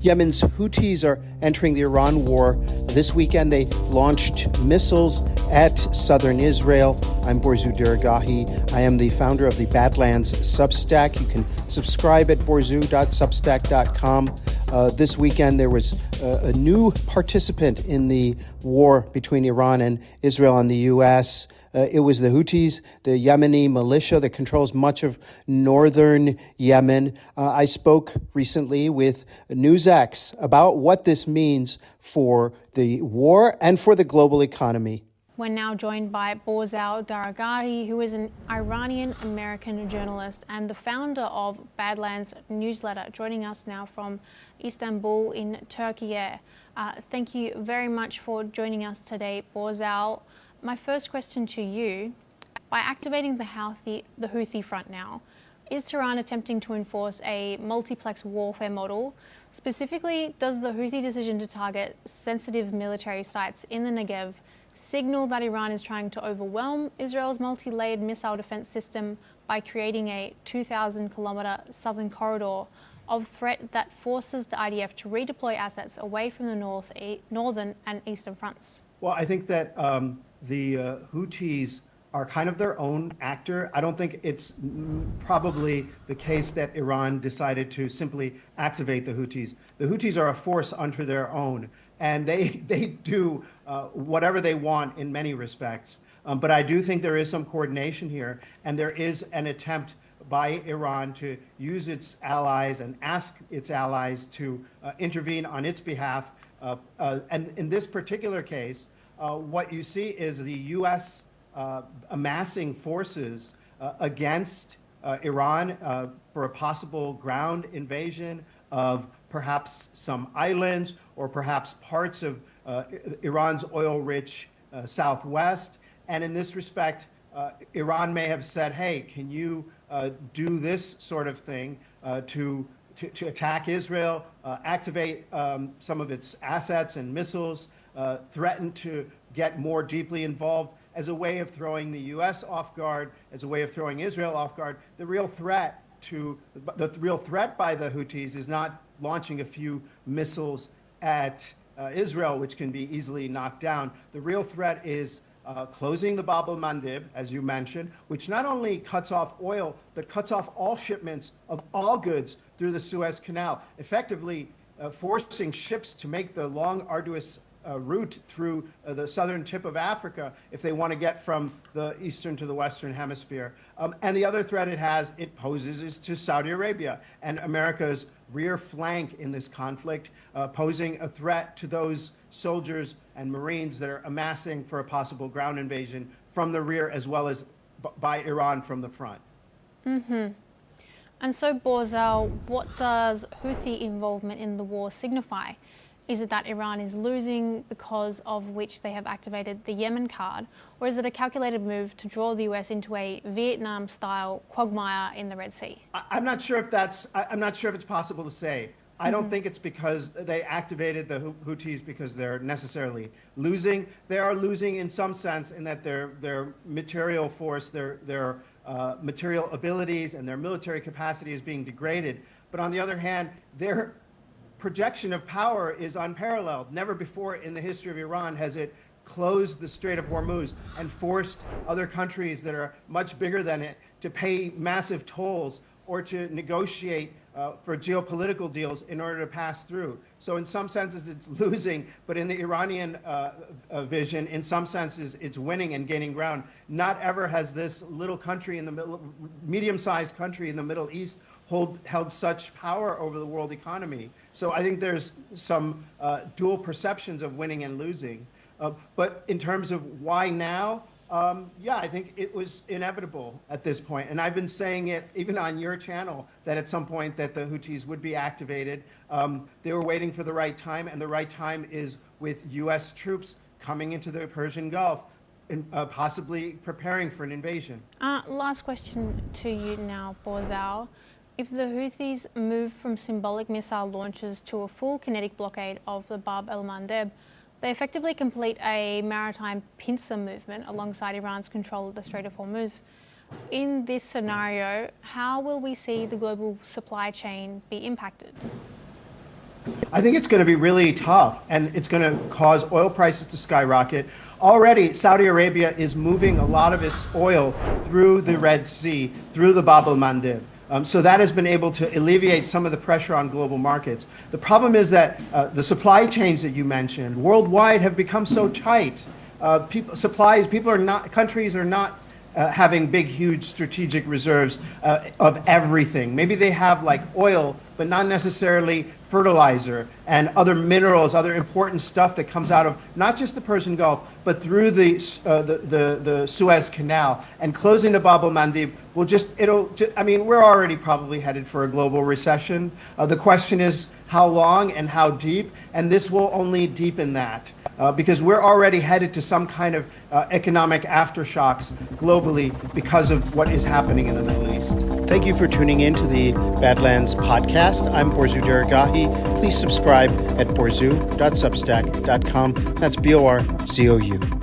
Yemen's Houthis are entering the Iran war. This weekend, they launched missiles at southern Israel. I'm Borzu Deragahi. I am the founder of the Badlands Substack. You can subscribe at borzu.substack.com. This weekend, there was a new participant in the war between Iran and Israel and the U.S. It was the Houthis, the Yemeni militia that controls much of northern Yemen. I spoke recently with NewsX about what this means for the war and for the global economy. We're now joined by Borzu Deragahi, who is an Iranian-American journalist and the founder of Badlands newsletter, joining us now from Istanbul in Turkey. Thank you very much for joining us today, Borzu. My first question to you, by activating the Houthi front now, is Tehran attempting to enforce a multiplex warfare model? Specifically, does the Houthi decision to target sensitive military sites in the Negev signal that Iran is trying to overwhelm Israel's multi-layered missile defense system by creating a 2,000-kilometer southern corridor of threat that forces the IDF to redeploy assets away from the northern and eastern fronts? Well, I think that the Houthis are kind of their own actor. I don't think it's probably the case that Iran decided to simply activate the Houthis. The Houthis are a force unto their own, and they do whatever they want in many respects. But I do think there is some coordination here, and there is an attempt by Iran to use its allies and ask its allies to intervene on its behalf. And in this particular case, what you see is the U.S. Amassing forces against Iran for a possible ground invasion of perhaps some islands or perhaps parts of Iran's oil-rich southwest. And in this respect, Iran may have said, hey, can you do this sort of thing to attack Israel, activate some of its assets and missiles, threaten to get more deeply involved as a way of throwing the U.S. off guard, as a way of throwing Israel off guard. The real threat by the Houthis is not launching a few missiles at Israel, which can be easily knocked down. The real threat is closing the Bab al-Mandeb, as you mentioned, which not only cuts off oil, but cuts off all shipments of all goods through the Suez Canal, effectively forcing ships to make the long, arduous route through the southern tip of Africa if they want to get from the eastern to the western hemisphere. And the other threat it poses is to Saudi Arabia and America's rear flank in this conflict, posing a threat to those soldiers and Marines that are amassing for a possible ground invasion from the rear as well as by Iran from the front. Mm-hmm. And so, Borzu, what does Houthi involvement in the war signify? Is it that Iran is losing because of which they have activated the Yemen card, or is it a calculated move to draw the US into a Vietnam-style quagmire in the Red Sea? I'm not sure if it's possible to say. I don't think it's because they activated the Houthis because they're necessarily losing. They are losing in some sense in that their material force, their material abilities and their military capacity is being degraded. But on the other hand, their projection of power is unparalleled. Never before in the history of Iran has it closed the Strait of Hormuz and forced other countries that are much bigger than it to pay massive tolls or to negotiate for geopolitical deals in order to pass through. So in some senses it's losing, but in the Iranian vision, in some senses it's winning and gaining ground. Not ever has this little country in the middle, medium-sized country in the Middle East held such power over the world economy. So I think there's some dual perceptions of winning and losing. But in terms of why now, yeah, I think it was inevitable at this point. And I've been saying it even on your channel that at some point that the Houthis would be activated. They were waiting for the right time, and the right time is with U.S. troops coming into the Persian Gulf and possibly preparing for an invasion. Last question to you now, Borzu. If the Houthis move from symbolic missile launches to a full kinetic blockade of the Bab al-Mandeb, they effectively complete a maritime pincer movement alongside Iran's control of the Strait of Hormuz. In this scenario, how will we see the global supply chain be impacted? I think it's going to be really tough, and it's going to cause oil prices to skyrocket. Already, Saudi Arabia is moving a lot of its oil through the Red Sea, through the Bab el-Mandeb. So that has been able to alleviate some of the pressure on global markets. The problem is that the supply chains that you mentioned worldwide have become so tight. Countries are not having big, huge strategic reserves of everything. Maybe they have like oil, but not necessarily fertilizer and other minerals, other important stuff that comes out of not just the Persian Gulf, but through the Suez Canal. And closing the Bab el-Mandeb will we're already probably headed for a global recession. The question is how long and how deep, and this will only deepen that. Because we're already headed to some kind of economic aftershocks globally because of what is happening in the Middle East. Thank you for tuning in to the Badlands podcast. I'm Borzu Daragahi. Please subscribe at borzu.substack.com. That's BORZOU.